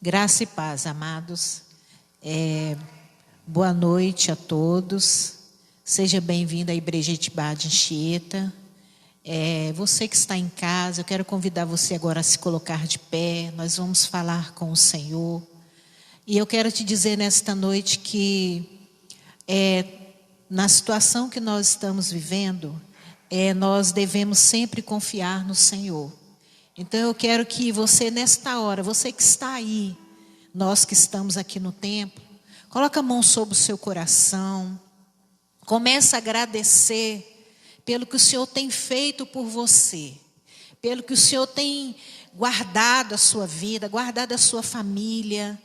Graça e paz, amados. Boa noite a todos. Seja bem-vindo à Igreja de Anchieta. Você que está em casa, eu quero convidar você agora a se colocar de pé. Nós vamos falar com o Senhor. E eu quero te dizer nesta noite que na situação que nós estamos vivendo, nós devemos sempre confiar no Senhor. Então eu quero que você nesta hora, você que está aí, nós que estamos aqui no templo, coloca a mão sobre o seu coração, começa a agradecer pelo que o Senhor tem feito por você, pelo que o Senhor tem guardado a sua vida, guardado a sua família,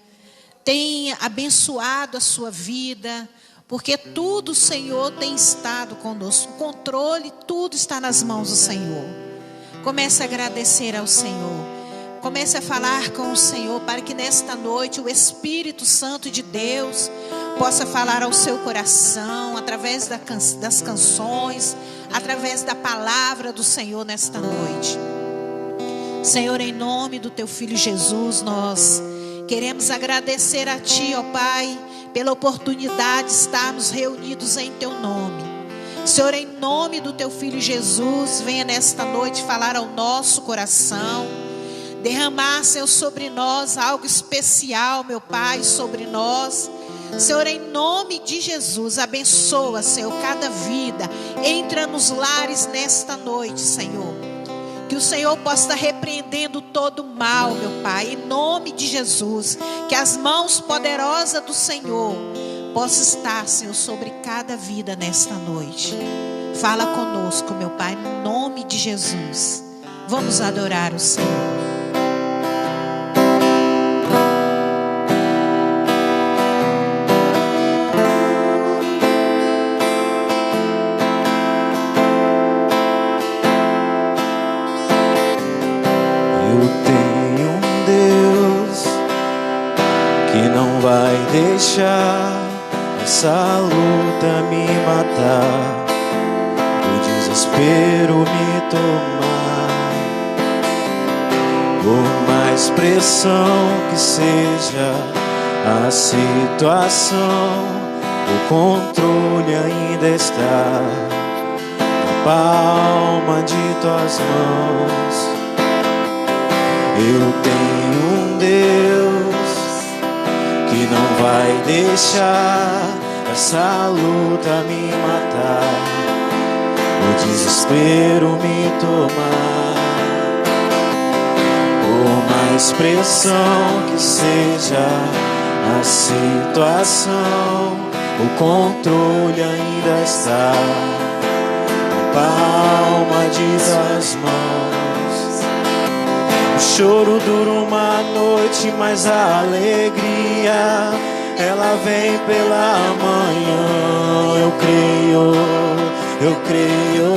tem abençoado a sua vida, porque tudo o Senhor tem estado conosco, o controle, tudo está nas mãos do Senhor. Comece a agradecer ao Senhor. Comece a falar com o Senhor para que nesta noite o Espírito Santo de Deus possa falar ao seu coração através das canções, através da palavra do Senhor nesta noite. Senhor, em nome do teu Filho Jesus, nós queremos agradecer a Ti, ó Pai, pela oportunidade de estarmos reunidos em Teu nome. Senhor, em nome do Teu Filho Jesus, venha nesta noite falar ao nosso coração, derramar, Senhor, sobre nós algo especial, meu Pai, sobre nós. Senhor, em nome de Jesus, abençoa, Senhor, cada vida. Entra nos lares nesta noite, Senhor. Que o Senhor possa estar repreendendo todo o mal, meu Pai, em nome de Jesus. Que as mãos poderosas do Senhor possa estar, Senhor, sobre cada vida nesta noite. Fala conosco, meu Pai, em nome de Jesus. Vamos adorar o Senhor. Eu tenho um Deus que não vai deixar essa luta me matar, o desespero me tomar. Por mais pressão que seja a situação, o controle ainda está na palma de tuas mãos. Eu tenho um Deus que não vai deixar essa luta me matar, o desespero me tomar. Por mais pressão que seja a situação, o controle ainda está na palma de tuas mãos. O choro dura uma noite, mas a alegria ela vem pela manhã. Eu creio, eu creio.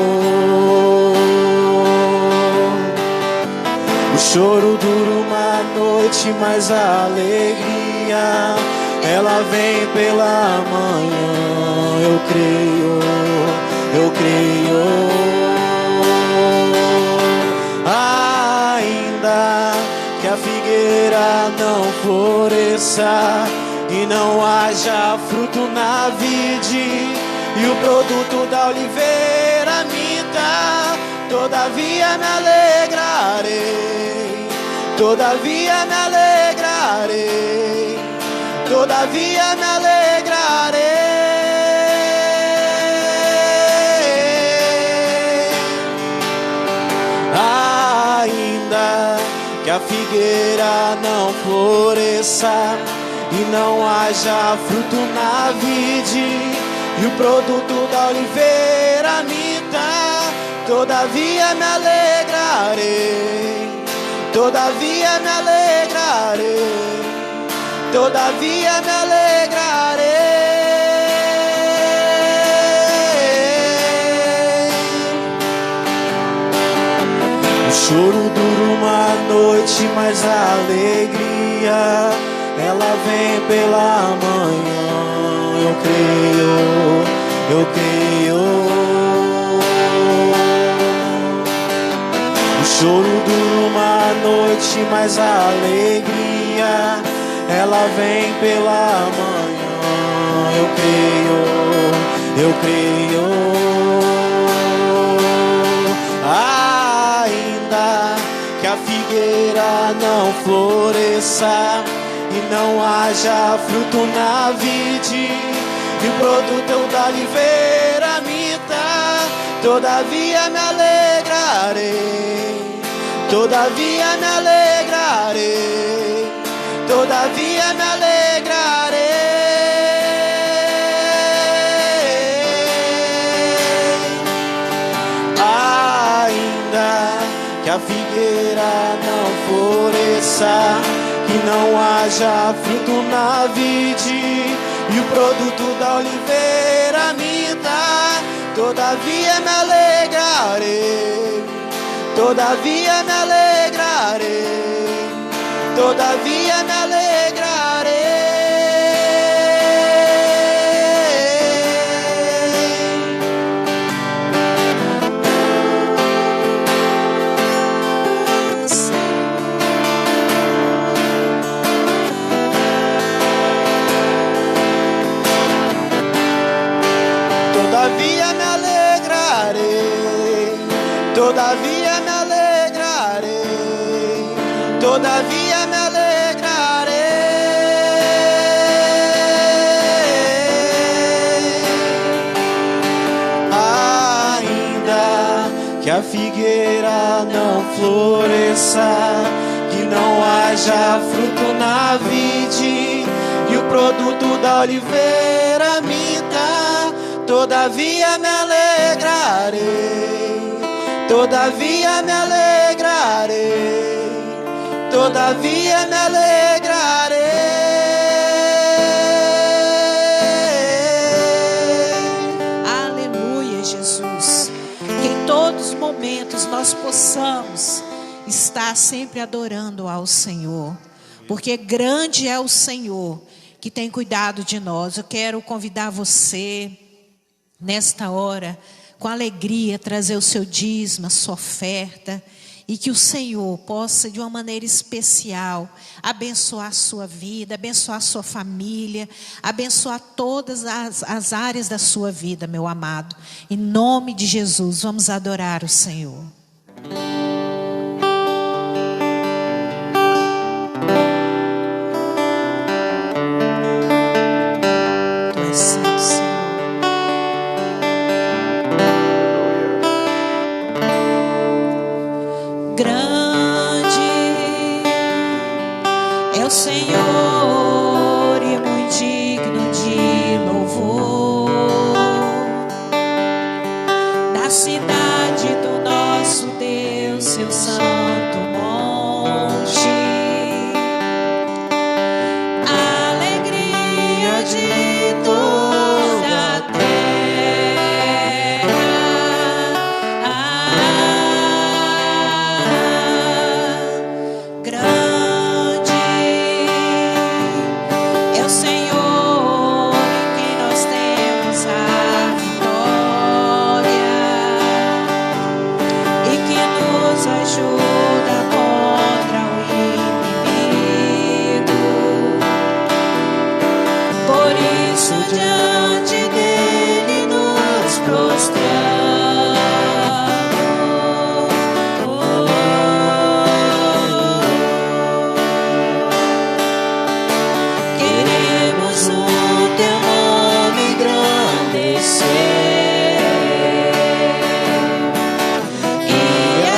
O choro dura uma noite, mas a alegria ela vem pela manhã. Eu creio, eu creio. Ainda que a figueira não floresça e não haja fruto na vide, e o produto da oliveira minta, todavia me alegrarei, todavia me alegrarei, todavia me alegrarei. Ainda que a figueira não floresça e não haja fruto na vide, e o produto da oliveira minta, todavia me alegrarei, todavia me alegrarei, todavia me alegrarei. O choro dura uma noite, mas a alegria ela vem pela manhã. Eu creio, eu creio. O choro dura uma noite, mas a alegria ela vem pela manhã. Eu creio. Ainda que a figueira não floresça e não haja fruto na vide, e o produto da oliveira minta, todavia me alegrarei, todavia me alegrarei, todavia me alegrarei. Ainda que a figueira não floresça, que não haja fruto na vide, e o produto da oliveira minta, todavia me alegrarei, todavia me alegrarei, todavia me alegrarei. Todavia me alegrarei, todavia me alegrarei, todavia me alegrarei. Ainda que a figueira não floresça, que não haja fruto na vide, e o produto da oliveira minta, todavia me alegrarei, todavia me alegrarei, todavia me alegrarei. Aleluia, Jesus. Que em todos os momentos nós possamos estar sempre adorando ao Senhor, porque grande é o Senhor que tem cuidado de nós. Eu quero convidar você nesta hora, com alegria, trazer o seu dízimo, a sua oferta, e que o Senhor possa de uma maneira especial abençoar a sua vida, abençoar a sua família, abençoar todas as áreas da sua vida, meu amado. Em nome de Jesus, vamos adorar o Senhor. Tu és santo, Senhor. Grande é o Senhor e muito digno de louvor, na cidade do nosso Deus, seu santo monte. Alegria de toda a terra. Grande é o Senhor em quem nós temos a vitória, e que nos ajuda contra o inimigo. Por isso diante dele nos prostramos. Queremos o teu nome engrandecer e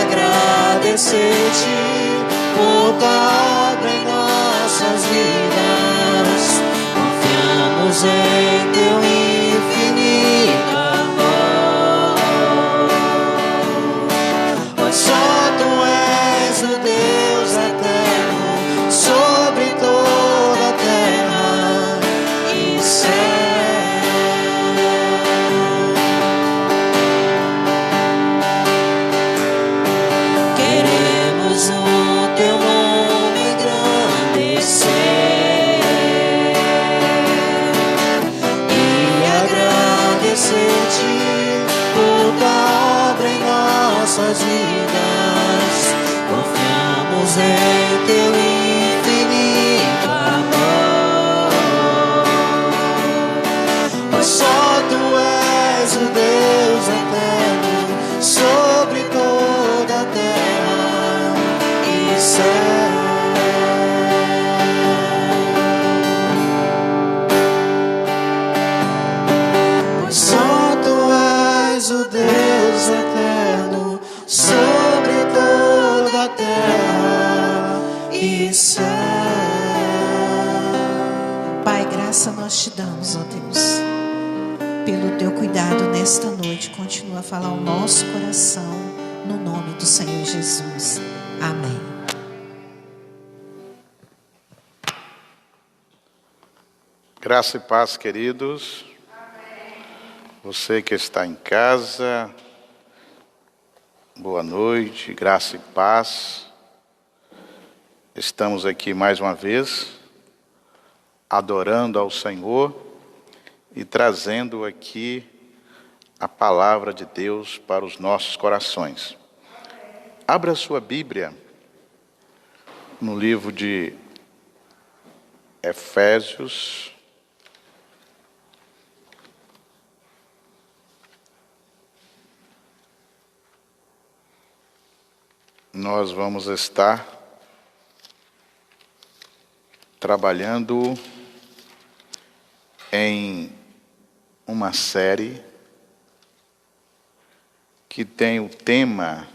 agradecer-te por tua obra em nossas vidas. Confiamos em teu infinito amor, pois só tu és o Deus eterno sobre toda a terra e céu. Queremos o teu nome engrandecer e agradecer-te por tua obra em nossas vidas. Confiamos em teu infinito amor, nós te damos, ó Deus, pelo teu cuidado nesta noite. Continua a falar o nosso coração, no nome do Senhor Jesus. Amém. Graça e paz, queridos. Amém. Você que está em casa, boa noite, graça e paz. Estamos aqui mais uma vez, adorando ao Senhor e trazendo aqui a palavra de Deus para os nossos corações. Abra sua Bíblia no livro de Efésios, nós vamos estar trabalhando em uma série que tem o tema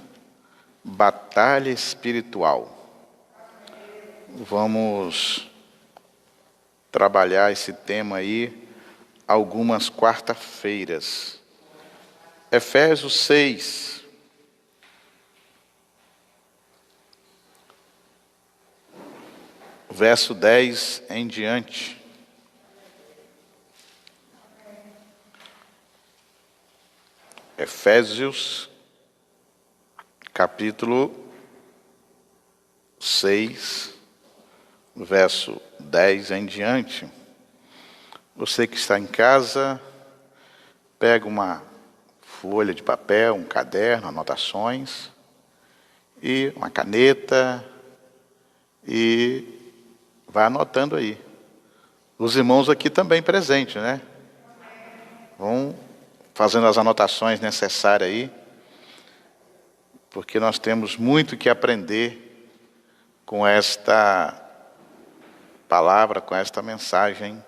Batalha Espiritual. Vamos trabalhar esse tema aí algumas quarta-feiras. Efésios 6. Verso 10 em diante. Efésios, capítulo 6, verso 10 em diante. Você que está em casa, pega uma folha de papel, um caderno, anotações, e uma caneta, e vai anotando aí. Os irmãos aqui também presentes, né? Vão fazendo as anotações necessárias aí, porque nós temos muito que aprender com esta palavra, com esta mensagem,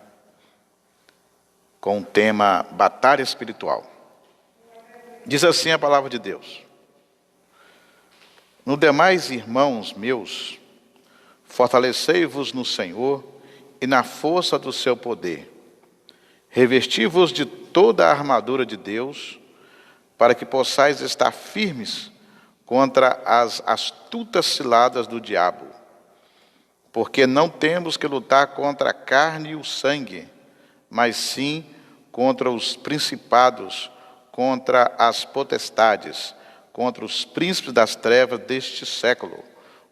com o tema Batalha Espiritual. Diz assim a palavra de Deus: No demais, irmãos meus, fortalecei-vos no Senhor e na força do seu poder. Revesti-vos de toda a armadura de Deus, para que possais estar firmes contra as astutas ciladas do diabo. Porque não temos que lutar contra a carne e o sangue, mas sim contra os principados, contra as potestades, contra os príncipes das trevas deste século,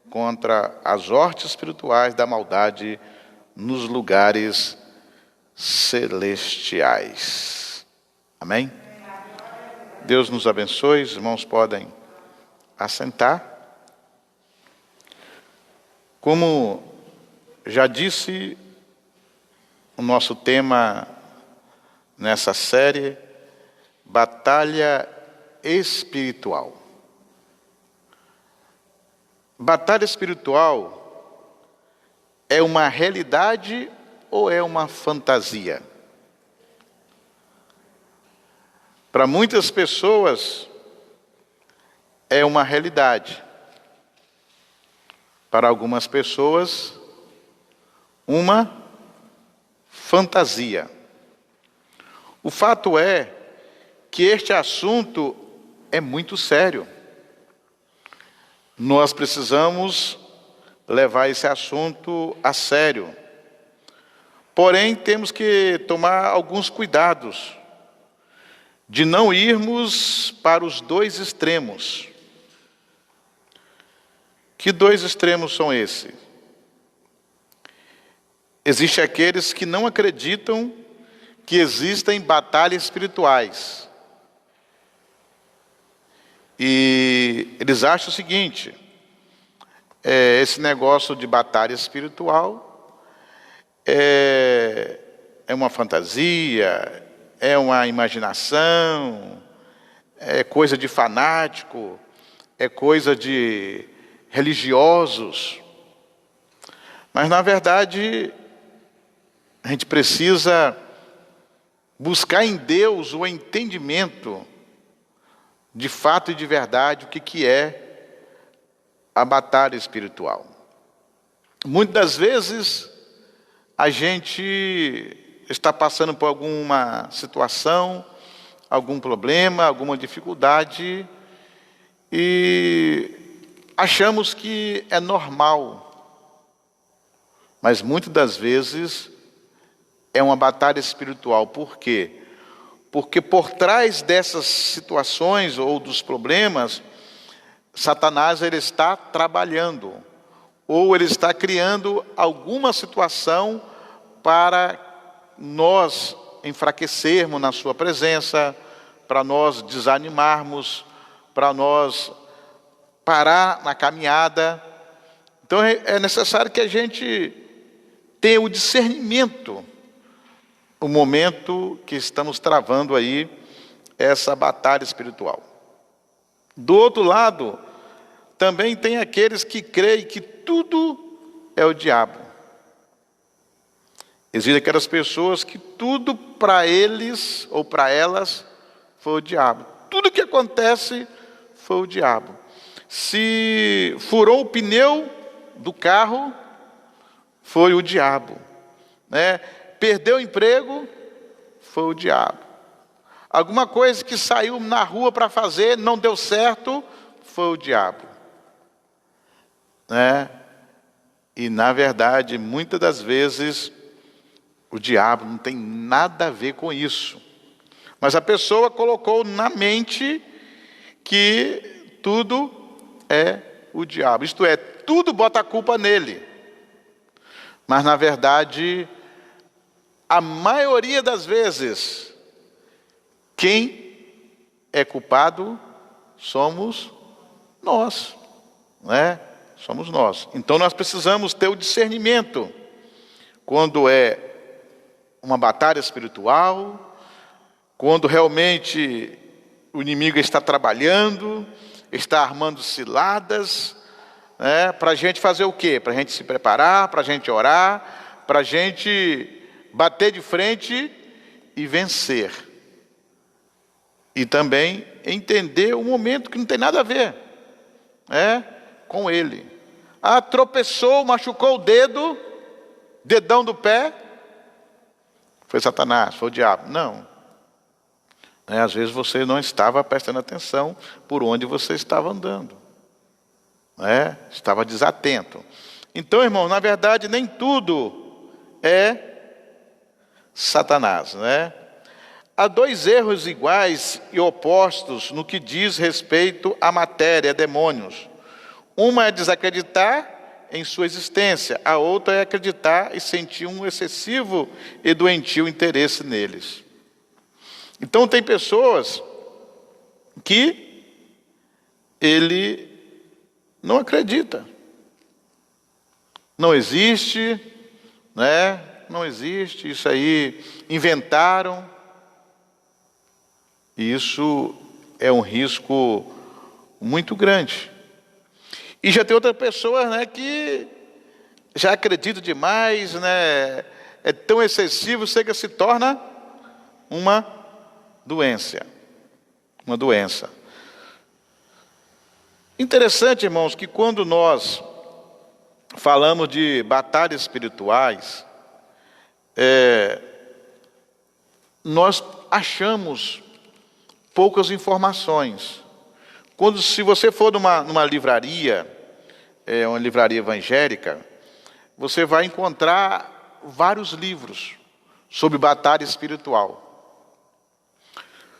contra as hostes espirituais da maldade nos lugares celestiais. Amém? Deus nos abençoe. Os irmãos podem assentar. Como já disse, o nosso tema nessa série, Batalha Espiritual. Batalha espiritual é uma realidade ou é uma fantasia? Para muitas pessoas é uma realidade. Para algumas pessoas, uma fantasia. O fato é que este assunto é muito sério. Nós precisamos levar esse assunto a sério. Porém, temos que tomar alguns cuidados de não irmos para os dois extremos. Que dois extremos são esses? Existem aqueles que não acreditam que existem batalhas espirituais. E eles acham o seguinte: esse negócio de batalha espiritual é uma fantasia, é uma imaginação, é coisa de fanático, é coisa de religiosos. Mas, na verdade, a gente precisa buscar em Deus o entendimento de fato e de verdade o que é a batalha espiritual. Muitas das vezes a gente está passando por alguma situação, algum problema, alguma dificuldade, e achamos que é normal, mas muitas das vezes é uma batalha espiritual. Por quê? Porque por trás dessas situações ou dos problemas, Satanás ele está trabalhando, ou ele está criando alguma situação para nós enfraquecermos na sua presença, para nós desanimarmos, para nós parar na caminhada. Então é necessário que a gente tenha o discernimento, o momento que estamos travando aí essa batalha espiritual. Do outro lado, também tem aqueles que creem que tudo é o diabo. Existem aquelas pessoas que tudo para eles ou para elas foi o diabo. Tudo que acontece foi o diabo. Se furou o pneu do carro, foi o diabo, né? Perdeu o emprego, foi o diabo. Alguma coisa que saiu na rua para fazer, não deu certo, foi o diabo, né? E na verdade, muitas das vezes, o diabo não tem nada a ver com isso. Mas a pessoa colocou na mente que tudo é o diabo. Isto é, tudo bota a culpa nele. Mas na verdade, a maioria das vezes, quem é culpado somos nós, né? Somos nós. Então nós precisamos ter o discernimento quando é uma batalha espiritual, quando realmente o inimigo está trabalhando, está armando ciladas, né? Para a gente fazer o quê? Para a gente se preparar, para a gente orar, para a gente bater de frente e vencer. E também entender o momento que não tem nada a ver, né, com ele. Ah, tropeçou, machucou o dedo, dedão do pé, foi Satanás, foi o diabo. Não. Às vezes você não estava prestando atenção por onde você estava andando, né? Estava desatento. Então, irmão, na verdade, nem tudo é Satanás, né? Há dois erros iguais e opostos no que diz respeito à matéria, a demônios. Uma é desacreditar em sua existência, a outra é acreditar e sentir um excessivo e doentio interesse neles. Então tem pessoas que ele não acredita. Não existe, né? Não existe, isso aí inventaram. E isso é um risco muito grande. E já tem outras pessoas, né, que já acreditam demais, né? É tão excessivo, que se torna uma doença. Uma doença. Interessante, irmãos, que quando nós falamos de batalhas espirituais, nós achamos poucas informações. Se você for numa livraria, uma livraria evangélica, você vai encontrar vários livros sobre batalha espiritual.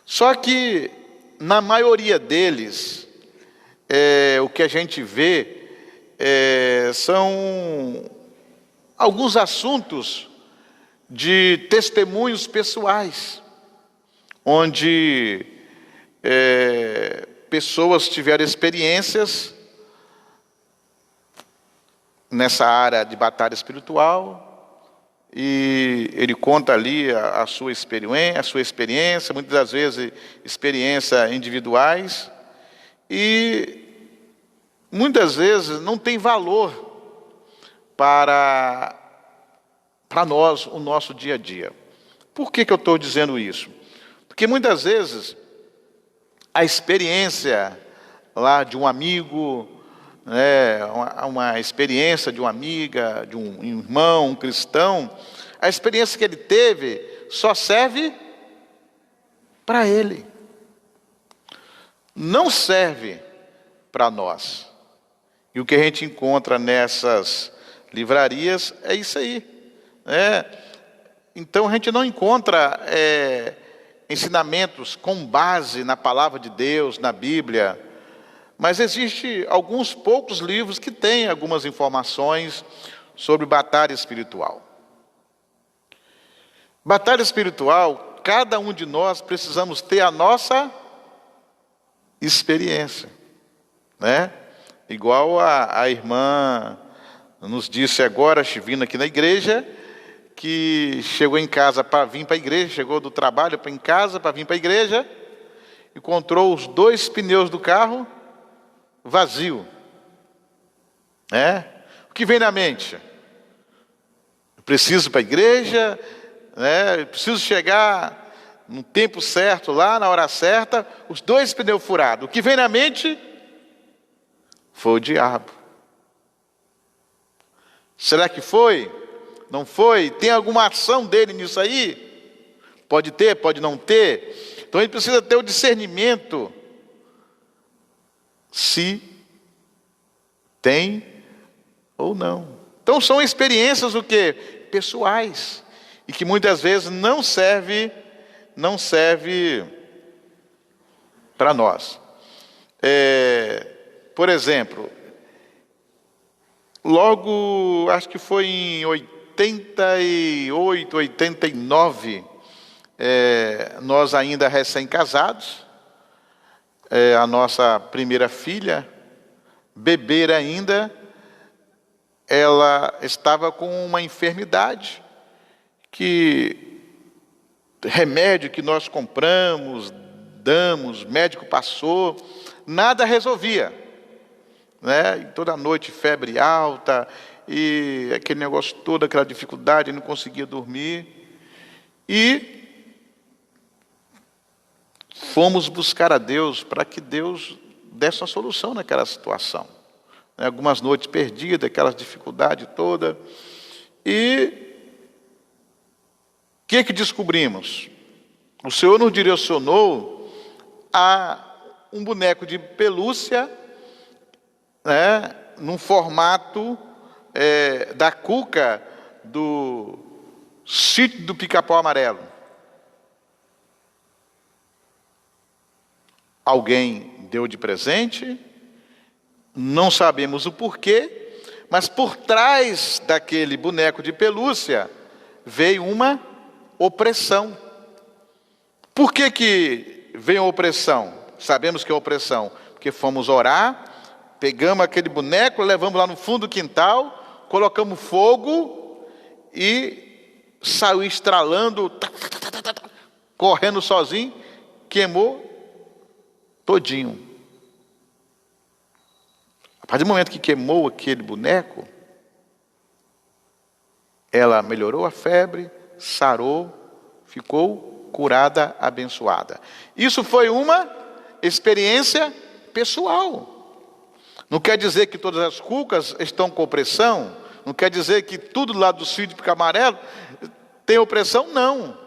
Só que, na maioria deles, o que a gente vê são alguns assuntos de testemunhos pessoais, onde pessoas tiveram experiências nessa área de batalha espiritual, e ele conta ali a sua experiência, muitas das vezes experiências individuais, e muitas vezes não tem valor para nós, o nosso dia a dia. Por que eu estou dizendo isso? Porque muitas vezes a experiência lá de um amigo, né, uma experiência de uma amiga, de um irmão, um cristão, a experiência que ele teve só serve para ele. Não serve para nós. E o que a gente encontra nessas livrarias é isso aí. Então a gente não encontra ensinamentos com base na palavra de Deus, na Bíblia. Mas existe alguns poucos livros que têm algumas informações sobre batalha espiritual. Batalha espiritual, cada um de nós precisamos ter a nossa experiência, né? Igual a irmã nos disse agora, vindo aqui na igreja, que chegou em casa para vir para a igreja, chegou do trabalho em casa para vir para a igreja, encontrou os 2 pneus do carro vazio, né? O que vem na mente? Eu preciso ir para a igreja, né? Eu preciso chegar no tempo certo, lá na hora certa, os 2 pneus furados. O que vem na mente foi o diabo. Será que foi? Não foi? Tem alguma ação dele nisso aí? Pode ter, pode não ter. Então a gente precisa ter o discernimento se tem ou não. Então são experiências o quê? Pessoais. E que muitas vezes não serve para nós. Por exemplo, logo, acho que foi em 88, 89, nós ainda recém-casados, a nossa primeira filha, bebê ainda, ela estava com uma enfermidade que remédio que nós compramos, damos, médico passou, nada resolvia, né? E toda noite febre alta e aquele negócio todo, aquela dificuldade, não conseguia dormir. E fomos buscar a Deus para que Deus desse uma solução naquela situação. Algumas noites perdidas, aquela dificuldade toda. E o que descobrimos? O Senhor nos direcionou a um boneco de pelúcia, né, num formato da Cuca do Sítio do Pica-Pau Amarelo. Alguém deu de presente, não sabemos o porquê, mas por trás daquele boneco de pelúcia veio uma opressão. Por que veio a opressão? Sabemos que é opressão, porque fomos orar, pegamos aquele boneco, levamos lá no fundo do quintal, colocamos fogo e saiu estralando, correndo sozinho, queimou todinho. A partir do momento que queimou aquele boneco, ela melhorou a febre, sarou, ficou curada, abençoada. Isso foi uma experiência pessoal. Não quer dizer que todas as cucas estão com opressão, não quer dizer que tudo lá do Sítio de Pica Amarelo tem opressão, não.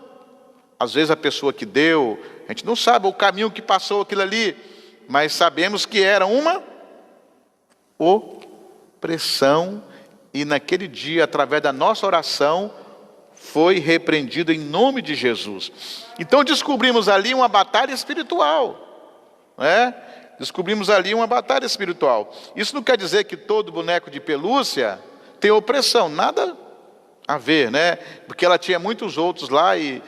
Às vezes a pessoa que deu, a gente não sabe o caminho que passou aquilo ali, mas sabemos que era uma opressão, e naquele dia, através da nossa oração, foi repreendido em nome de Jesus. Então descobrimos ali uma batalha espiritual, né? Descobrimos ali uma batalha espiritual. Isso não quer dizer que todo boneco de pelúcia tem opressão, nada a ver, né? Porque ela tinha muitos outros lá e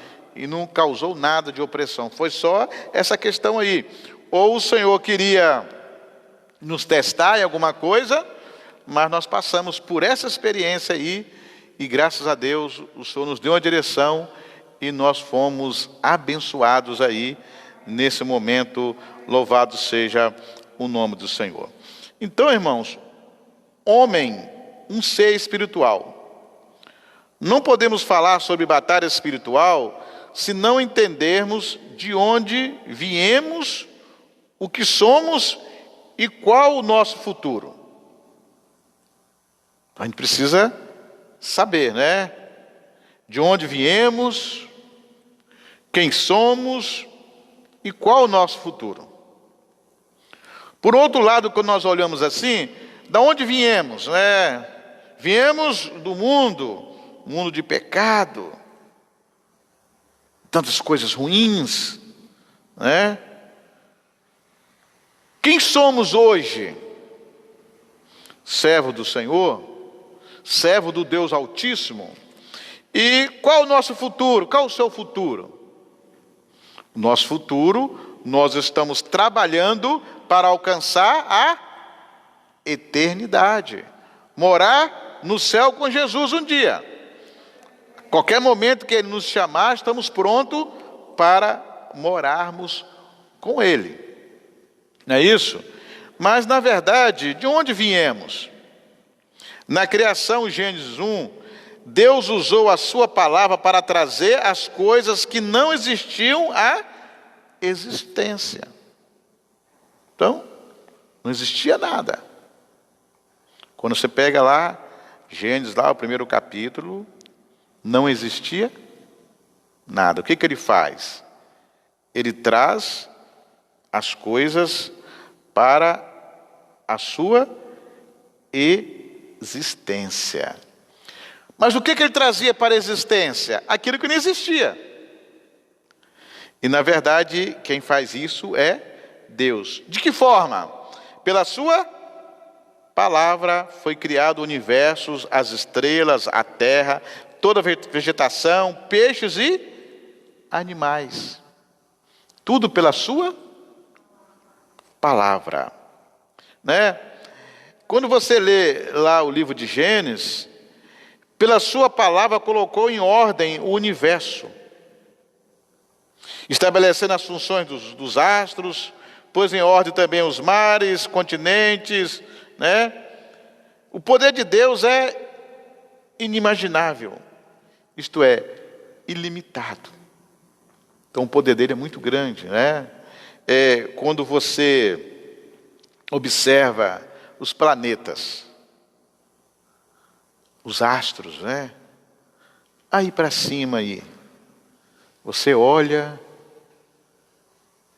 não causou nada de opressão. Foi só essa questão aí. Ou o Senhor queria nos testar em alguma coisa, mas nós passamos por essa experiência aí, e graças a Deus o Senhor nos deu uma direção e nós fomos abençoados aí nesse momento. Louvado seja o nome do Senhor. Então, irmãos, homem, um ser espiritual. Não podemos falar sobre batalha espiritual se não entendermos de onde viemos, o que somos e qual o nosso futuro. A gente precisa saber, né? de onde viemos, quem somos e qual o nosso futuro. Por outro lado, quando nós olhamos assim, da onde viemos, né? Viemos do mundo de pecado, tantas coisas ruins, né? Quem somos hoje? Servo do Senhor, servo do Deus Altíssimo. E qual o nosso futuro? Qual o seu futuro? O nosso futuro, nós estamos trabalhando para alcançar a eternidade. Morar no céu com Jesus um dia. Qualquer momento que Ele nos chamar, estamos prontos para morarmos com Ele. Não é isso? Mas, na verdade, de onde viemos? Na criação, Gênesis 1, Deus usou a sua palavra para trazer as coisas que não existiam à existência. Então, não existia nada. Quando você pega lá, Gênesis, lá o primeiro capítulo, não existia nada. O que ele faz? Ele traz as coisas para a sua existência. Mas o que ele trazia para a existência? Aquilo que não existia. E na verdade, quem faz isso é Deus. De que forma? Pela sua palavra foi criado o universo, as estrelas, a terra, toda a vegetação, peixes e animais. Tudo pela sua palavra, né? Quando você lê lá o livro de Gênesis, pela sua palavra colocou em ordem o universo, estabelecendo as funções dos astros, pôs em ordem também os mares, continentes, né? O poder de Deus é inimaginável, isto é, ilimitado. Então o poder dele é muito grande, né? Quando você observa os planetas, os astros, né? Aí para cima aí, você olha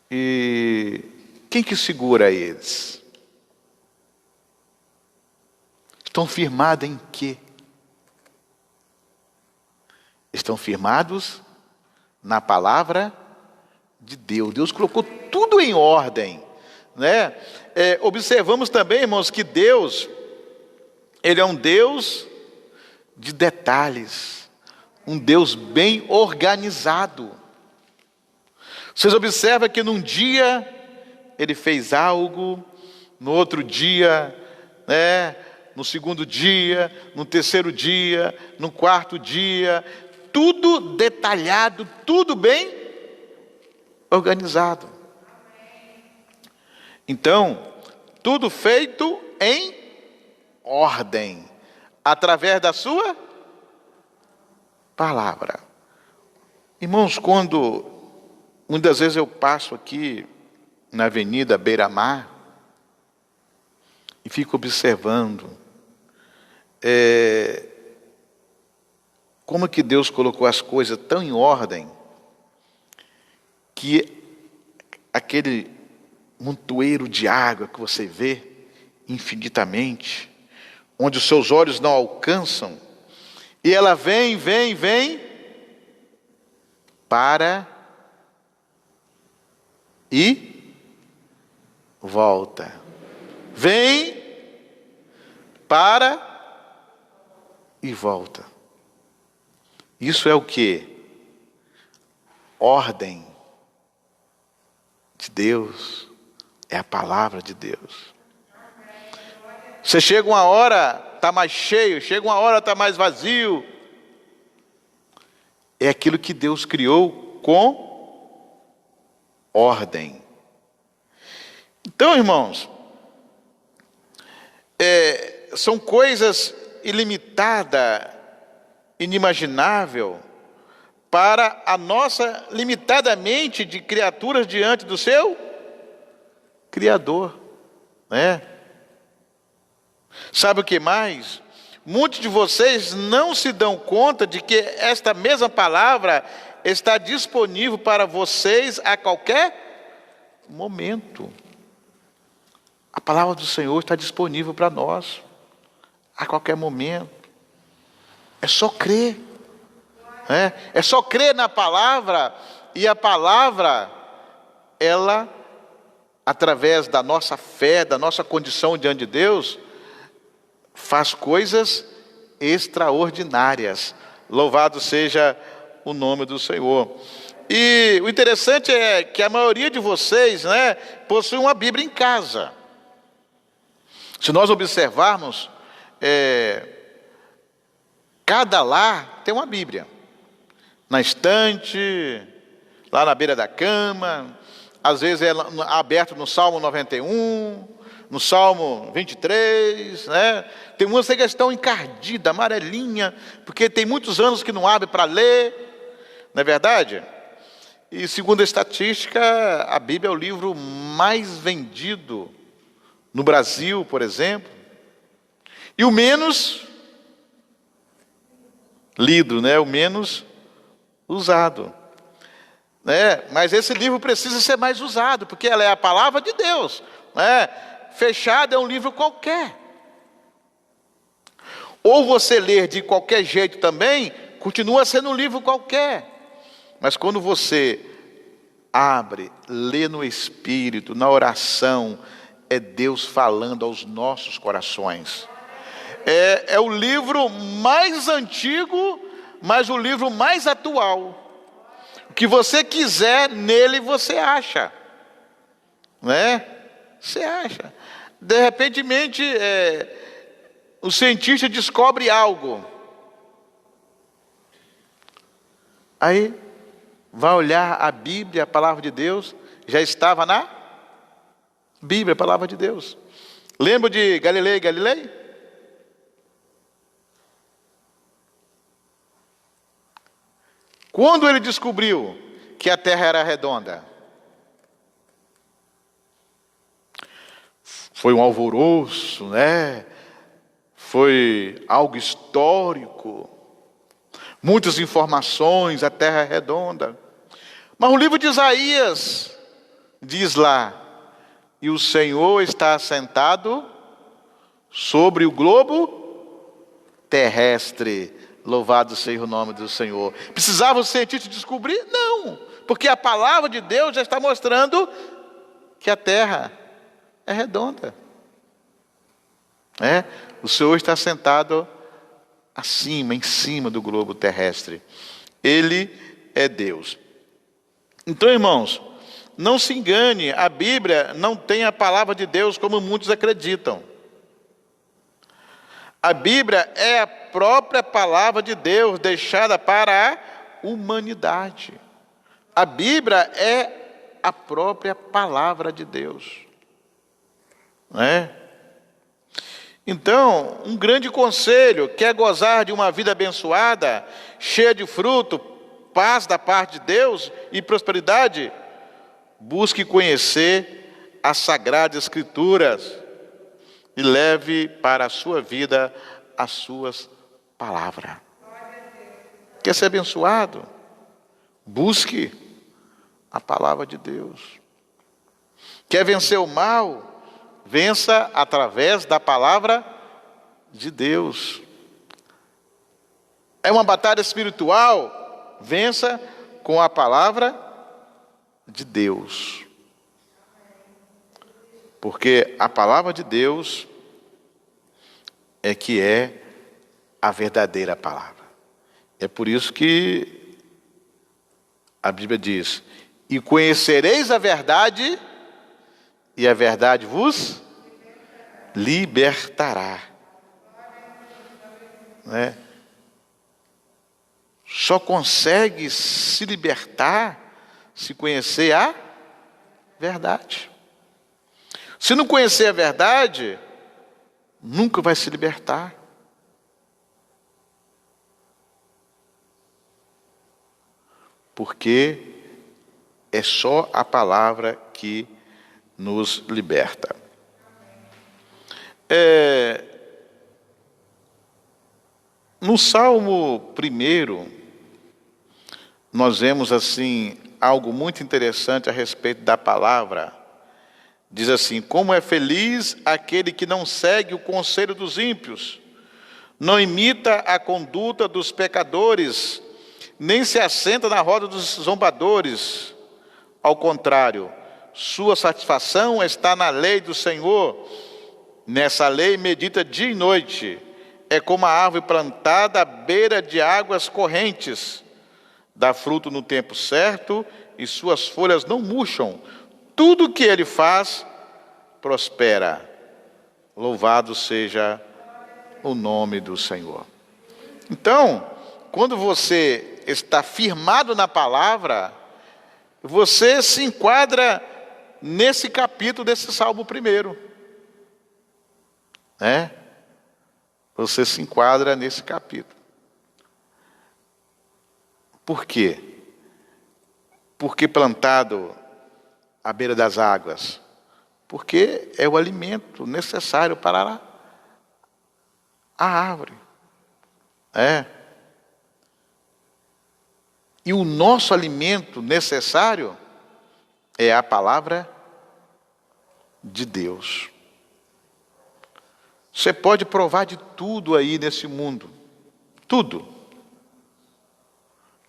e quem que segura eles? Estão firmados em quê? Estão firmados na palavra de Deus. Deus colocou tudo em ordem, né? Observamos também, irmãos, que Deus, Ele é um Deus de detalhes, um Deus bem organizado. Vocês observam que num dia Ele fez algo, no outro dia, né? No segundo dia, no terceiro dia, no quarto dia, tudo detalhado, tudo bem organizado. Então, tudo feito em ordem, através da sua palavra. Irmãos, quando muitas vezes eu passo aqui na Avenida Beira-Mar e fico observando como que Deus colocou as coisas tão em ordem que aquele montoeiro de água que você vê infinitamente, onde os seus olhos não alcançam, e ela vem, para e volta. Vem, para e volta. Isso é o quê? Ordem de Deus, é a palavra de Deus. Você chega uma hora, está mais cheio, chega uma hora, está mais vazio. É aquilo que Deus criou com ordem. Então, irmãos, são coisas ilimitadas, inimaginável para a nossa limitada mente de criaturas diante do seu Criador, né? Sabe o que mais? muitos de vocês não se dão conta de que esta mesma palavra está disponível para vocês a qualquer momento. A palavra do Senhor está disponível para nós a qualquer momento. É só crer. É só crer na palavra, e a palavra, ela, através da nossa fé, da nossa condição diante de Deus, faz coisas extraordinárias. Louvado seja o nome do Senhor. E o interessante é que a maioria de vocês, possui uma Bíblia em casa. Se nós observarmos, cada lar tem uma Bíblia. Na estante, lá na beira da cama, às vezes é aberto no Salmo 91, no Salmo 23, Tem umas que estão encardidas, amarelinha, porque tem muitos anos que não abre para ler, não é verdade? E segundo a estatística, a Bíblia é o livro mais vendido no Brasil, por exemplo, e o menos lido, o menos usado. Mas esse livro precisa ser mais usado, porque ela é a palavra de Deus. Fechado é um livro qualquer. Ou você ler de qualquer jeito também, continua sendo um livro qualquer. Mas quando você abre, lê no Espírito, na oração, é Deus falando aos nossos corações. É o livro mais antigo, mas o livro mais atual. O que você quiser nele você acha, Você acha. De repente, o cientista descobre algo. Aí vai olhar a Bíblia, a palavra de Deus, já estava na Bíblia, a palavra de Deus. Lembra de Galileu e Galilei? Quando ele descobriu que a Terra era redonda? Foi um alvoroço, Foi algo histórico. Muitas informações, a Terra é redonda. Mas o livro de Isaías diz lá: e o Senhor está assentado sobre o globo terrestre. Louvado seja o nome do Senhor. Precisava o cientista descobrir? Não, porque a palavra de Deus já está mostrando que a Terra é redonda. O Senhor está sentado acima, em cima do globo terrestre. Ele é Deus. Então, irmãos, não se engane, a Bíblia não tem a palavra de Deus como muitos acreditam. A Bíblia é a própria palavra de Deus deixada para a humanidade. A Bíblia é a própria palavra de Deus. Então, um grande conselho: quer gozar de uma vida abençoada, cheia de fruto, paz da parte de Deus e prosperidade? Busque conhecer as Sagradas Escrituras e leve para a sua vida as suas palavras. Quer ser abençoado? Busque a palavra de Deus. Quer vencer o mal? Vença através da palavra de Deus. É uma batalha espiritual? Vença com a palavra de Deus. Porque a palavra de Deus é que é a verdadeira palavra. É por isso que a Bíblia diz: e conhecereis a verdade, e a verdade vos libertará. Só consegue se libertar se conhecer a verdade. Se não conhecer a verdade, nunca vai se libertar. Porque é só a palavra que nos liberta. No Salmo 1, nós vemos assim algo muito interessante a respeito da palavra. Diz assim: como é feliz aquele que não segue o conselho dos ímpios, não imita a conduta dos pecadores, nem se assenta na roda dos zombadores. Ao contrário, sua satisfação está na lei do Senhor. Nessa lei medita dia e noite. É como a árvore plantada à beira de águas correntes. Dá fruto no tempo certo e suas folhas não murcham. Tudo que ele faz prospera. Louvado seja o nome do Senhor. Então, quando você está firmado na palavra, você se enquadra nesse capítulo desse Salmo 1. Né? Você se enquadra nesse capítulo. Por quê? Porque plantado à beira das águas? Porque é o alimento necessário para a árvore. E o nosso alimento necessário é a palavra de Deus. Você pode provar de tudo aí nesse mundo. Tudo.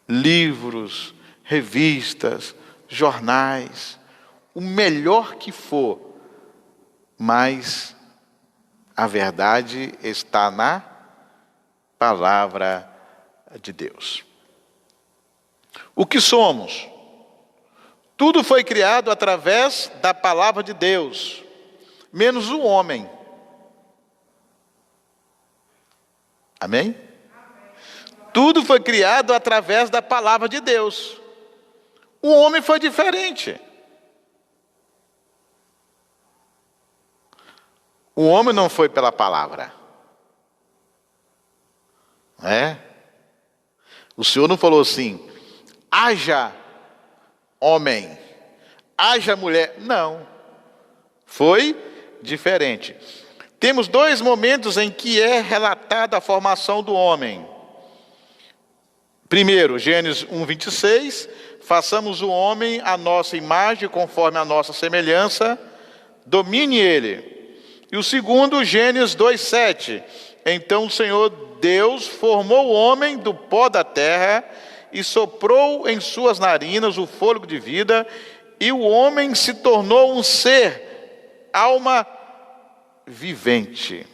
Livros, revistas, jornais, o melhor que for. Mas a verdade está na palavra de Deus. O que somos? Tudo foi criado através da palavra de Deus, menos o homem. Amém? Tudo foi criado através da palavra de Deus. O homem foi diferente. O homem não foi pela palavra. O Senhor não falou assim: haja homem, haja mulher. Não. Foi diferente. Temos 2 momentos em que é relatada a formação do homem. Primeiro, Gênesis 1:26, façamos o homem à nossa imagem, conforme a nossa semelhança, domine ele. E o segundo, Gênesis 2:7, então o Senhor Deus formou o homem do pó da terra e soprou em suas narinas o fôlego de vida, e o homem se tornou um ser, alma vivente.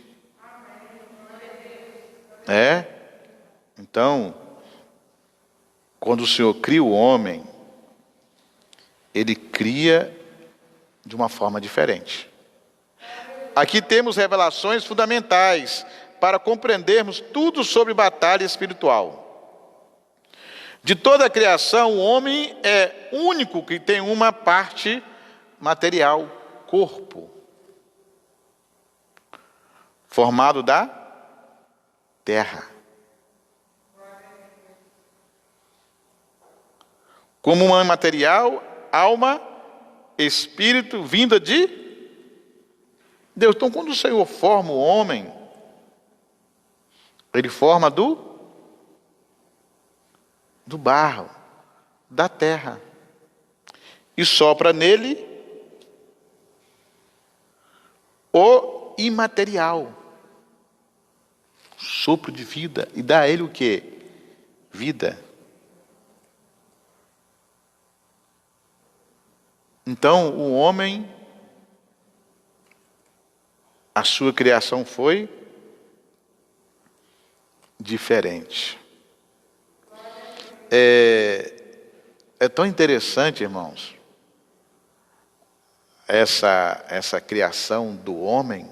Então, quando o Senhor cria o homem, Ele cria de uma forma diferente. Aqui temos revelações fundamentais para compreendermos tudo sobre batalha espiritual. De toda a criação, o homem é o único que tem uma parte material, corpo, formado da terra. Como uma material, alma, espírito, vinda de Deus. Então, quando o Senhor forma o homem, Ele forma do barro, da terra, e sopra nele o imaterial, sopro de vida, e dá a ele o quê? Vida. Então, o homem, a sua criação foi diferente. É tão interessante, irmãos, essa criação do homem,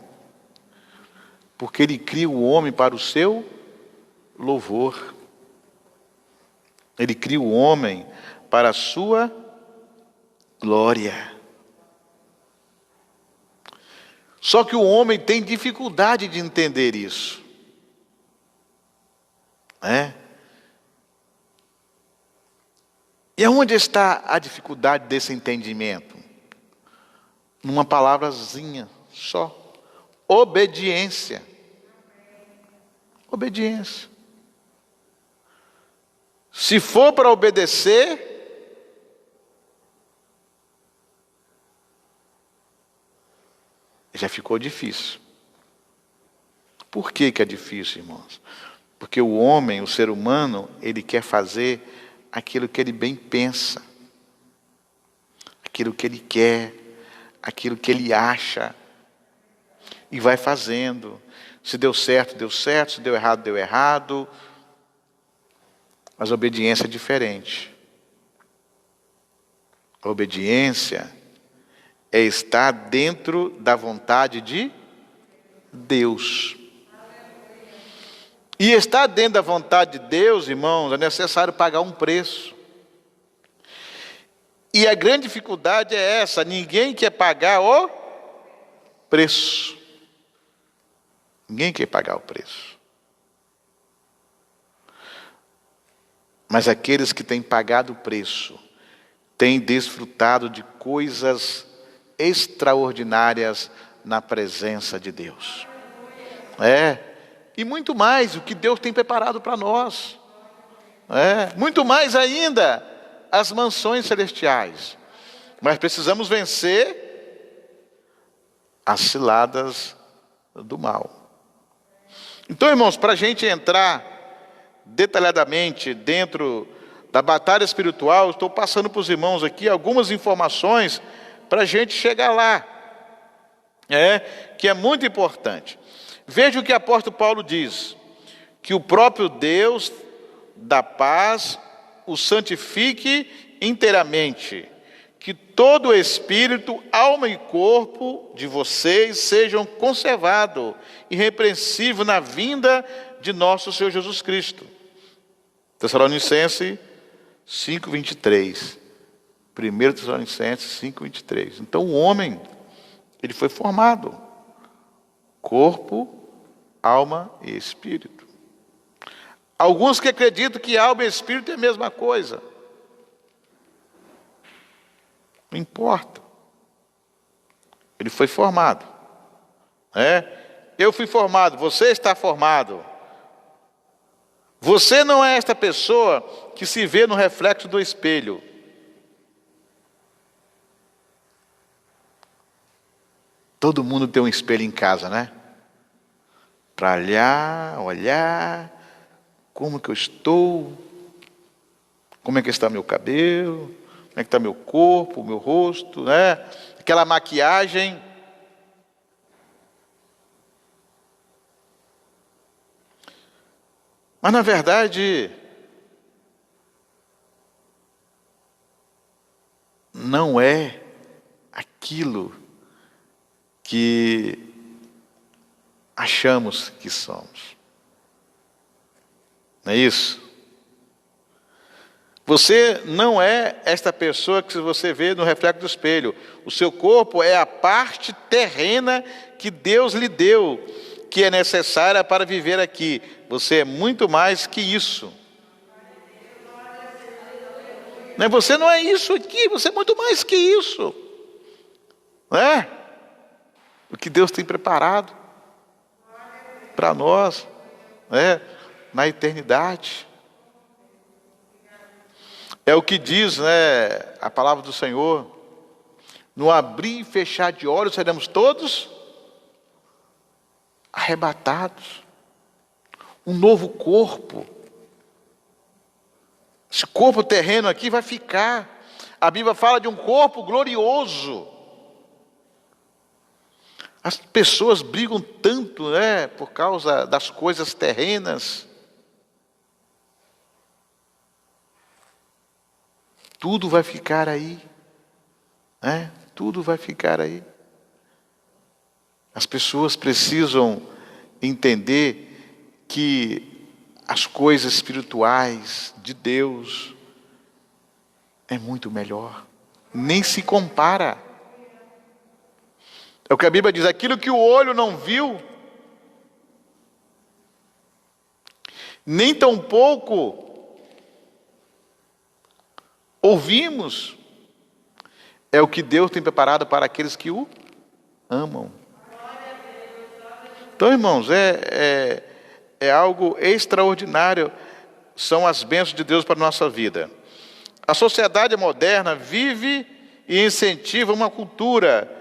porque Ele cria o homem para o seu louvor. Ele cria o homem para a sua glória. Só que o homem tem dificuldade de entender isso. E aonde está a dificuldade desse entendimento? Numa palavrazinha só: obediência. Obediência. Se for para obedecer, já ficou difícil. Por que é difícil, irmãos? Porque o homem, o ser humano, ele quer fazer aquilo que ele bem pensa, aquilo que ele quer, aquilo que ele acha, e vai fazendo. Se deu certo, deu certo, se deu errado, deu errado. Mas a obediência é diferente. A obediência é estar dentro da vontade de Deus. E estar dentro da vontade de Deus, irmãos, é necessário pagar um preço. E a grande dificuldade é essa: ninguém quer pagar o preço. Ninguém quer pagar o preço. Mas aqueles que têm pagado o preço têm desfrutado de coisas extraordinárias na presença de Deus. E muito mais o que Deus tem preparado para nós. Muito mais ainda as mansões celestiais. Mas precisamos vencer as ciladas do mal. Então, irmãos, para a gente entrar detalhadamente dentro da batalha espiritual, estou passando para os irmãos aqui algumas informações para a gente chegar lá, que é muito importante. Veja o que o apóstolo Paulo diz: que o próprio Deus da paz o santifique inteiramente, que todo o espírito, alma e corpo de vocês sejam conservados irrepreensível na vinda de nosso Senhor Jesus Cristo. Tessalonicenses 5:23. 1 Tessalonicenses 5:23. Então o homem, ele foi formado: corpo, alma e espírito. Alguns que acreditam que alma e espírito é a mesma coisa. Não importa. Ele foi formado. Eu fui formado, você está formado. Você não é esta pessoa que se vê no reflexo do espelho. Todo mundo tem um espelho em casa, né? Para olhar, como que eu estou, como é que está meu cabelo, como é que está meu corpo, meu rosto, né? Aquela maquiagem. Mas na verdade, não é aquilo que achamos que somos. Não é isso? Você não é esta pessoa que você vê no reflexo do espelho. O seu corpo é a parte terrena que Deus lhe deu, que é necessária para viver aqui. Você é muito mais que isso. Você não é isso aqui, você é muito mais que isso. O que Deus tem preparado para nós, na eternidade. É o que diz, a palavra do Senhor: no abrir e fechar de olhos seremos todos arrebatados. Um novo corpo. Esse corpo terreno aqui vai ficar. A Bíblia fala de um corpo glorioso. As pessoas brigam tanto, por causa das coisas terrenas. Tudo vai ficar aí. Tudo vai ficar aí. As pessoas precisam entender que as coisas espirituais de Deus é muito melhor. Nem se compara. É o que a Bíblia diz: aquilo que o olho não viu, nem tampouco ouvimos, é o que Deus tem preparado para aqueles que o amam. Então, irmãos, é algo extraordinário. são as bênçãos de Deus para a nossa vida. A sociedade moderna vive e incentiva uma cultura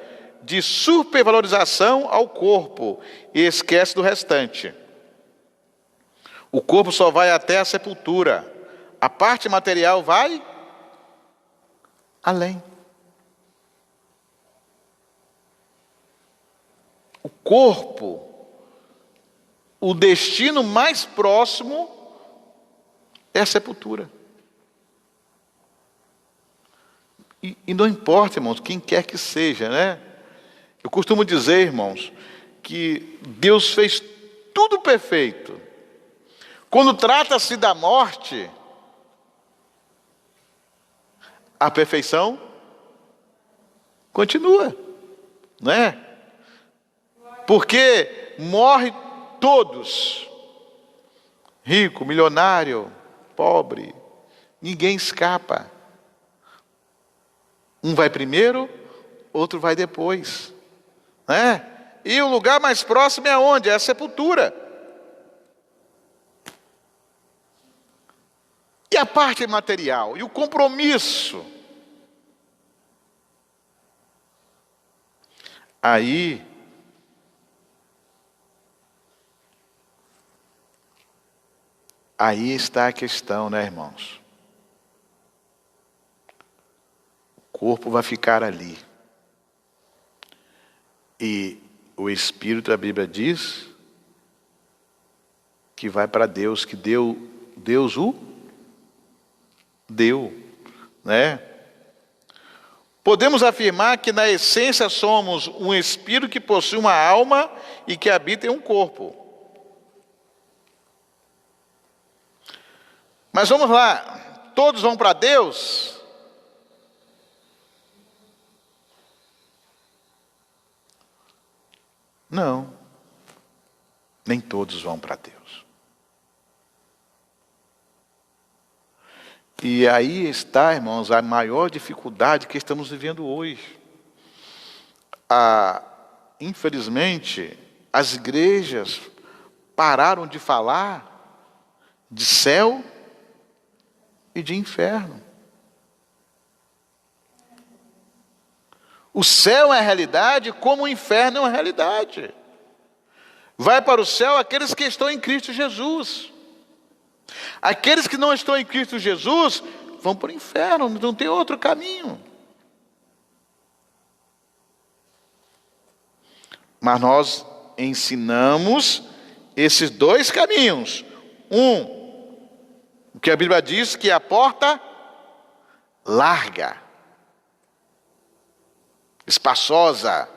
de supervalorização ao corpo e esquece do restante. O corpo só vai até a sepultura. A parte material vai além. O corpo, o destino mais próximo é a sepultura. E não importa, irmãos, quem quer que seja, né? Eu costumo dizer, irmãos, que Deus fez tudo perfeito. Quando trata-se da morte, a perfeição continua, não é? Porque morre todos, rico, milionário, pobre, ninguém escapa. Um vai primeiro, outro vai depois, né? E o lugar mais próximo é onde? É a sepultura. E a parte material? E o compromisso? Aí está a questão, né, irmãos? O corpo vai ficar ali. E o Espírito da Bíblia diz que vai para Deus, que Deus o deu, né? Podemos afirmar que na essência somos um espírito que possui uma alma e que habita em um corpo. Mas vamos lá, todos vão para Deus? Não, nem todos vão para Deus. E aí está, irmãos, a maior dificuldade que estamos vivendo hoje. Infelizmente, as igrejas pararam de falar de céu e de inferno. O céu é a realidade, como o inferno é uma realidade. Vai para o céu aqueles que estão em Cristo Jesus. Aqueles que não estão em Cristo Jesus vão para o inferno, não tem outro caminho. Mas nós ensinamos esses dois caminhos. O que a Bíblia diz que é a porta larga, espaçosa,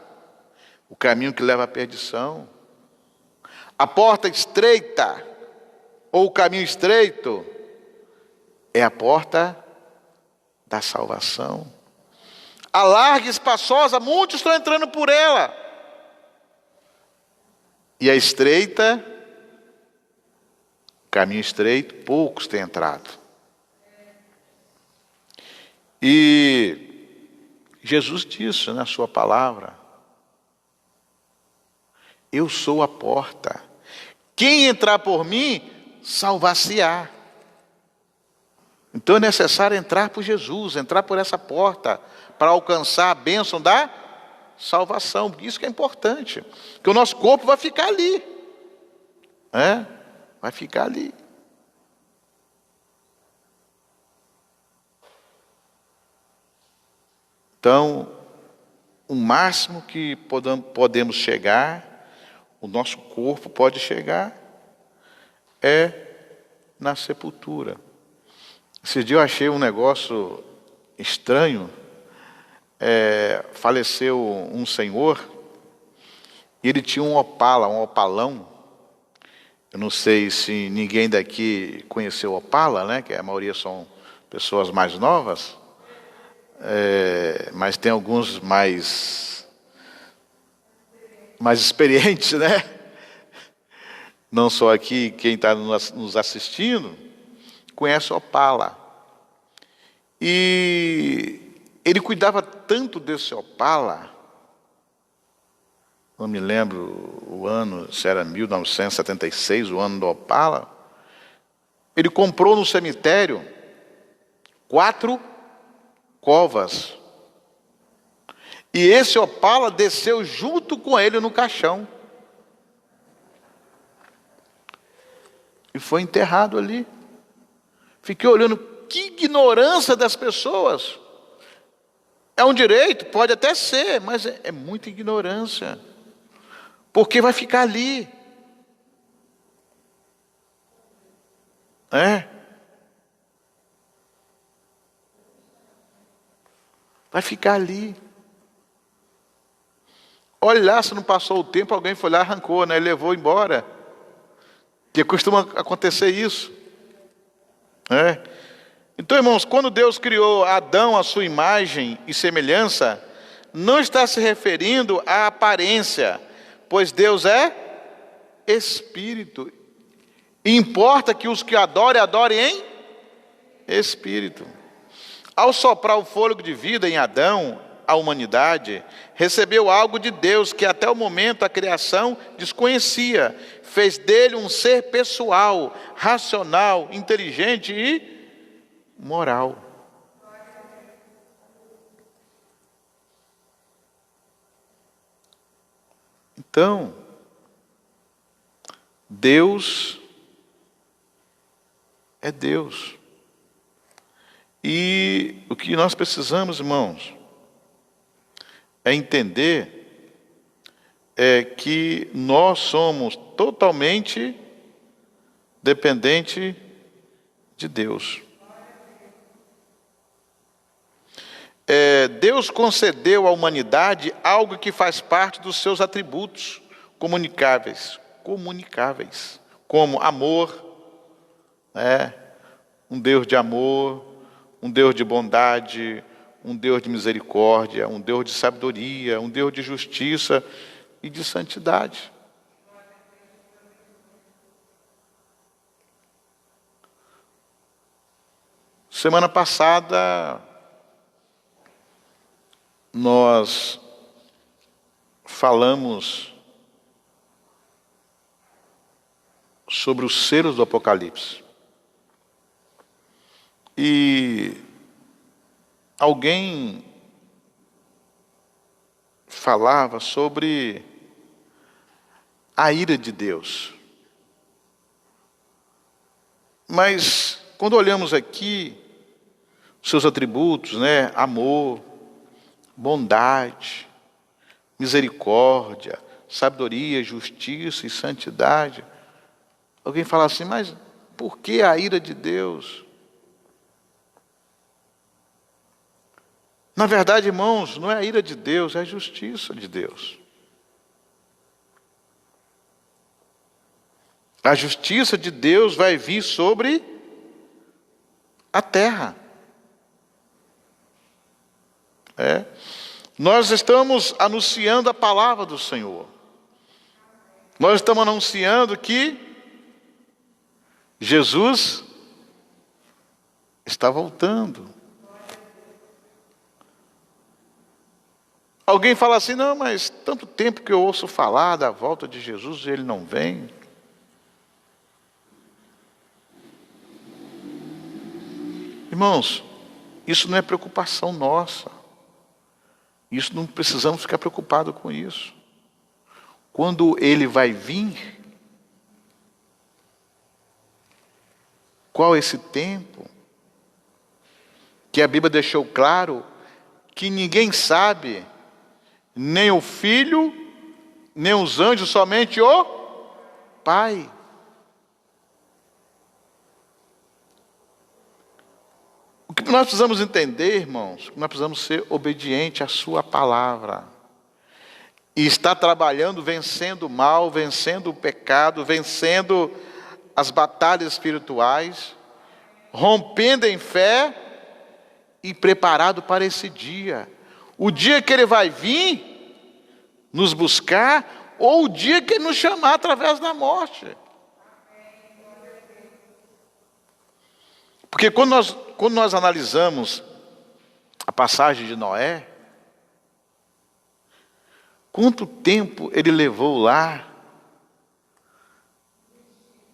o caminho que leva à perdição. A porta estreita, ou o caminho estreito, é a porta da salvação. A larga e espaçosa, muitos estão entrando por ela. E a estreita, o caminho estreito, poucos têm entrado. E Jesus disse na sua palavra: eu sou a porta. Quem entrar por mim, salvar-se-á. Então é necessário entrar por Jesus, entrar por essa porta, para alcançar a bênção da salvação. Isso que é importante, que o nosso corpo vai ficar ali, vai ficar ali. Então, o máximo que podemos chegar, o nosso corpo pode chegar, é na sepultura. Esse dia eu achei um negócio estranho. Faleceu um senhor, e ele tinha um opalão. Eu não sei se ninguém daqui conheceu Opala, né? Que a maioria são pessoas mais novas, mas tem alguns mais experientes, né? Não só aqui, quem está nos assistindo, conhece Opala. E ele cuidava tanto desse Opala, não me lembro o ano, se era 1976, o ano do Opala, ele comprou no cemitério 4 covas. E esse Opala desceu junto com ele no caixão. E foi enterrado ali. Fiquei olhando, que ignorância das pessoas. É um direito, pode até ser, mas é muita ignorância. Porque vai ficar ali. Vai ficar ali. Olha lá, se não passou o tempo, alguém foi lá, arrancou, né? Levou embora. Que costuma acontecer isso. Então, irmãos, quando Deus criou Adão à sua imagem e semelhança, não está se referindo à aparência, pois Deus é Espírito. E importa que os que adorem em Espírito. Ao soprar o fôlego de vida em Adão, a humanidade recebeu algo de Deus que até o momento a criação desconhecia. Fez dele um ser pessoal, racional, inteligente e moral. Então, Deus é Deus. E o que nós precisamos, irmãos, é entender que nós somos totalmente dependentes de Deus. Deus concedeu à humanidade algo que faz parte dos seus atributos comunicáveis, como amor, um Deus de amor, um Deus de bondade, um Deus de misericórdia, um Deus de sabedoria, um Deus de justiça e de santidade. Semana passada, nós falamos sobre os selos do Apocalipse. E alguém falava sobre a ira de Deus. Mas, quando olhamos aqui, seus atributos, amor, bondade, misericórdia, sabedoria, justiça e santidade. Alguém fala assim, mas por que a ira de Deus? Na verdade, irmãos, não é a ira de Deus, é a justiça de Deus. A justiça de Deus vai vir sobre a terra. Nós estamos anunciando a palavra do Senhor. Nós estamos anunciando que Jesus está voltando. Alguém fala assim, não, mas tanto tempo que eu ouço falar da volta de Jesus e ele não vem. Irmãos, isso não é preocupação nossa. Isso não precisamos ficar preocupados com isso. Quando ele vai vir, qual é esse tempo? Que a Bíblia deixou claro que ninguém sabe, nem o Filho, nem os anjos, somente o Pai. O que nós precisamos entender, irmãos, nós precisamos ser obedientes à sua palavra. E estar trabalhando, vencendo o mal, vencendo o pecado, vencendo as batalhas espirituais, rompendo em fé e preparado para esse dia. O dia que ele vai vir nos buscar, ou o dia que ele nos chamar através da morte. Porque quando nós analisamos a passagem de Noé, quanto tempo ele levou lá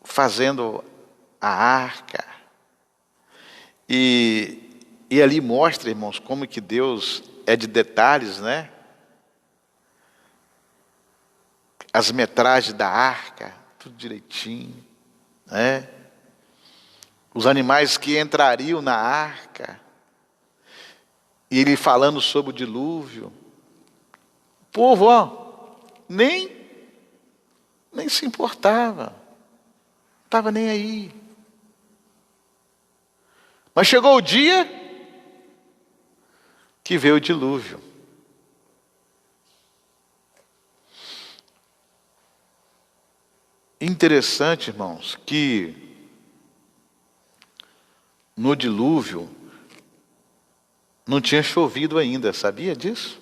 fazendo a arca. E ali mostra, irmãos, como que Deus é de detalhes, né? As metragens da arca, tudo direitinho, né? Os animais que entrariam na arca. E ele falando sobre o dilúvio. O povo, nem se importava. Não estava nem aí. Mas chegou o dia que veio o dilúvio. Interessante, irmãos, que no dilúvio não tinha chovido ainda, sabia disso?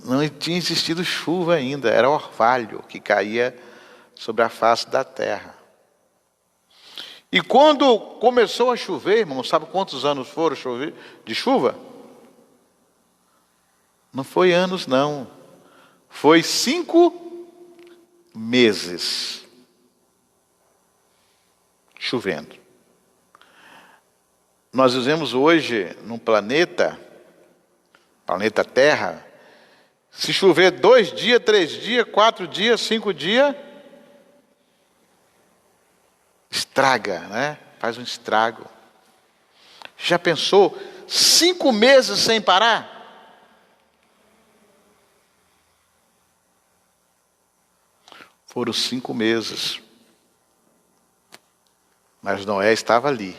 Não tinha existido chuva ainda, era orvalho que caía sobre a face da terra. E quando começou a chover, irmão, sabe quantos anos foram chover de chuva? Não foi anos, não. Foi 5 meses chovendo. Nós vivemos hoje num planeta Terra, se chover 2 dias, 3 dias, 4 dias, 5 dias, estraga, né? Faz um estrago. Já pensou 5 meses sem parar? Foram 5 meses. Mas Noé estava ali,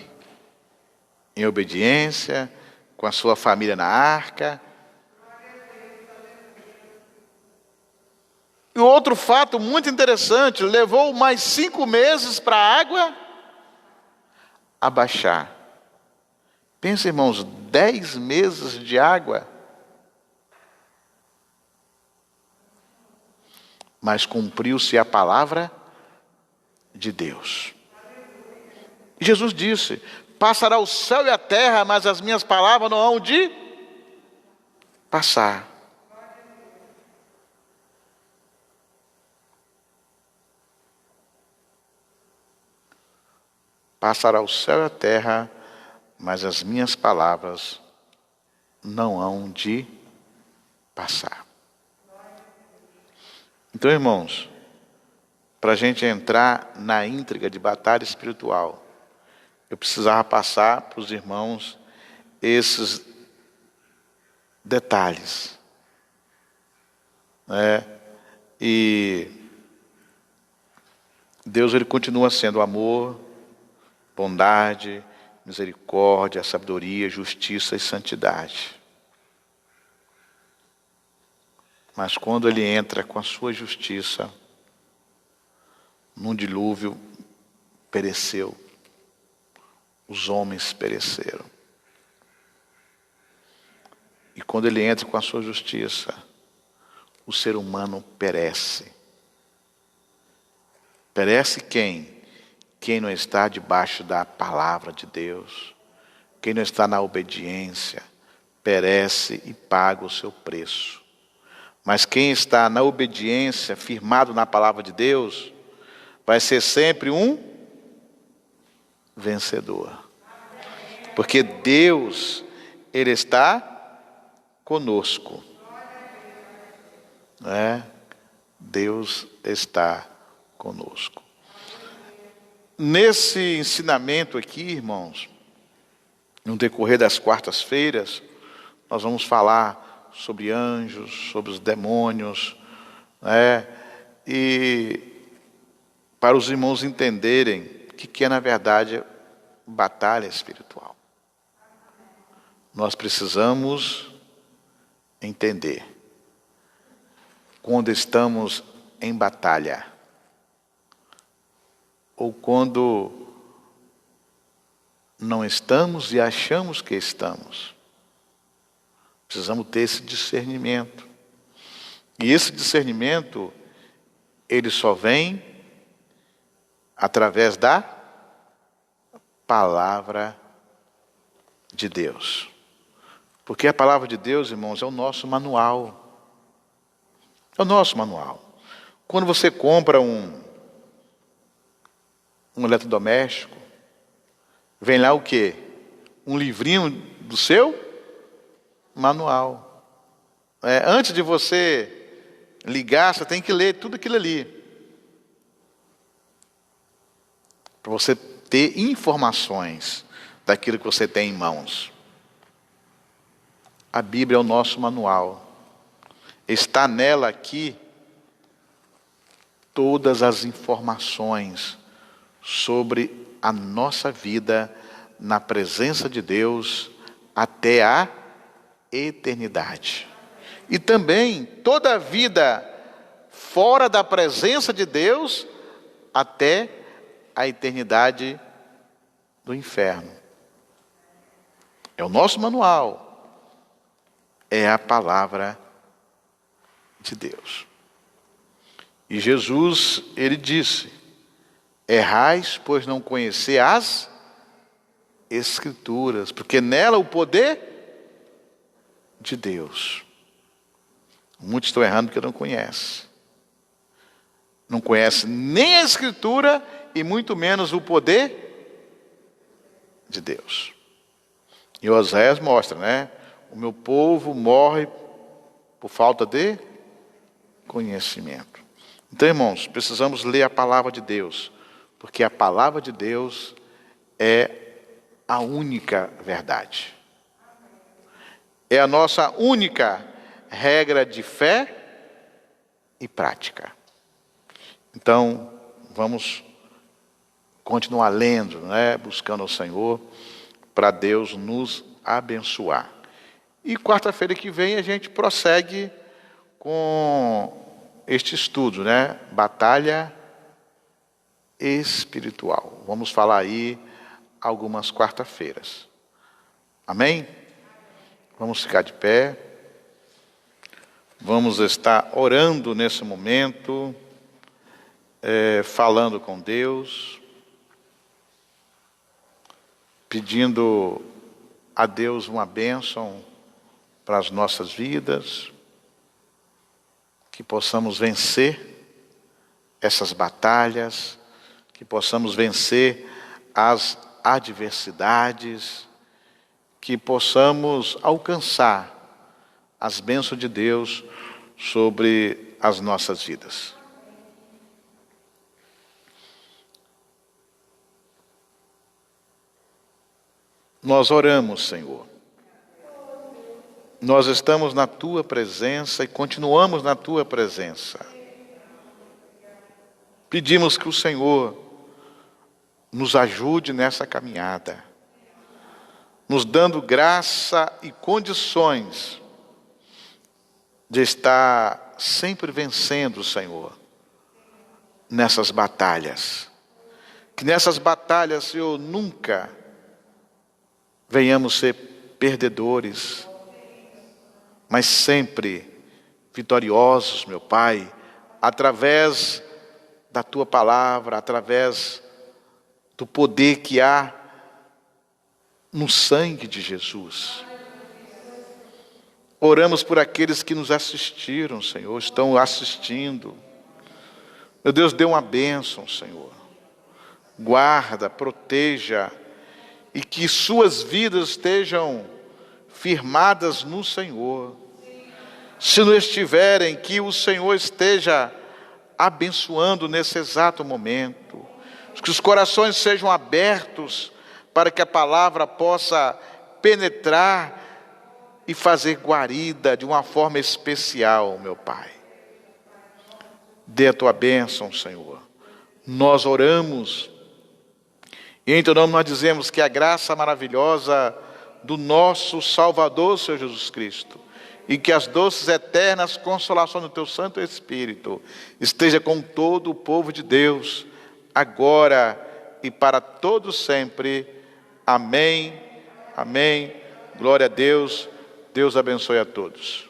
em obediência, com a sua família na arca. E outro fato muito interessante, levou mais 5 meses para a água abaixar. Pensa, irmãos, 10 meses de água. Mas cumpriu-se a palavra de Deus. Jesus disse: passará o céu e a terra, mas as minhas palavras não hão de passar. Passará o céu e a terra, mas as minhas palavras não hão de passar. Então, irmãos, para a gente entrar na íntriga de batalha espiritual, eu precisava passar para os irmãos esses detalhes, né? E Deus, ele continua sendo amor, bondade, misericórdia, sabedoria, justiça e santidade. Mas quando ele entra com a sua justiça, num dilúvio, pereceu. Os homens pereceram. E quando ele entra com a sua justiça, o ser humano perece. Perece quem? Quem não está debaixo da palavra de Deus, quem não está na obediência, perece e paga o seu preço. Mas quem está na obediência, firmado na palavra de Deus, vai ser sempre um vencedor. Porque Deus, ele está conosco. Né? Deus está conosco. Nesse ensinamento aqui, irmãos, no decorrer das quartas-feiras, nós vamos falar sobre anjos, sobre os demônios, né? E para os irmãos entenderem o que é, na verdade, batalha espiritual. Nós precisamos entender quando estamos em batalha, ou quando não estamos e achamos que estamos. Precisamos ter esse discernimento. E esse discernimento, ele só vem através da palavra de Deus. Porque a palavra de Deus, irmãos, é o nosso manual. É o nosso manual. Quando você compra um um eletrodoméstico, vem lá o quê? Um livrinho do seu manual. Antes de você ligar, você tem que ler tudo aquilo ali, para você ter informações daquilo que você tem em mãos. A Bíblia é o nosso manual. Está nela aqui todas as informações sobre a nossa vida na presença de Deus até a eternidade. E também toda a vida fora da presença de Deus até a eternidade do inferno. É o nosso manual. É a palavra de Deus. E Jesus, ele disse: errais, pois não conhecer as Escrituras, porque nela o poder de Deus. Muitos estão errando porque não conhecem. Não conhecem nem a Escritura e muito menos o poder de Deus. E Oséias mostra, né? O meu povo morre por falta de conhecimento. Então, irmãos, precisamos ler a palavra de Deus, porque a palavra de Deus é a única verdade. É a nossa única regra de fé e prática. Então, vamos continuar lendo, né? Buscando ao Senhor, para Deus nos abençoar. E quarta-feira que vem a gente prossegue com este estudo, né? Batalha espiritual. Vamos falar aí algumas quarta-feiras. Amém? Vamos ficar de pé. Vamos estar orando nesse momento, falando com Deus, pedindo a Deus uma bênção para as nossas vidas, que possamos vencer essas batalhas, que possamos vencer as adversidades, que possamos alcançar as bênçãos de Deus sobre as nossas vidas. Nós oramos, Senhor. Nós estamos na Tua presença e continuamos na Tua presença. Pedimos que o Senhor nos ajude nessa caminhada, nos dando graça e condições de estar sempre vencendo, Senhor, nessas batalhas. Que nessas batalhas, Senhor, nunca venhamos ser perdedores, mas sempre vitoriosos, meu Pai, através da Tua palavra, através do poder que há no sangue de Jesus. Oramos por aqueles que nos assistiram, Senhor, estão assistindo. Meu Deus, dê uma bênção, Senhor. Guarda, proteja, e que suas vidas estejam firmadas no Senhor. Se não estiverem, que o Senhor esteja abençoando nesse exato momento. Que os corações sejam abertos para que a palavra possa penetrar e fazer guarida de uma forma especial, meu Pai. Dê a Tua bênção, Senhor. Nós oramos e em Teu nome nós dizemos que a graça maravilhosa do nosso Salvador, Senhor Jesus Cristo, e que as doces eternas consolações do Teu Santo Espírito esteja com todo o povo de Deus, agora e para todos sempre. Amém, amém. Glória a Deus. Deus abençoe a todos.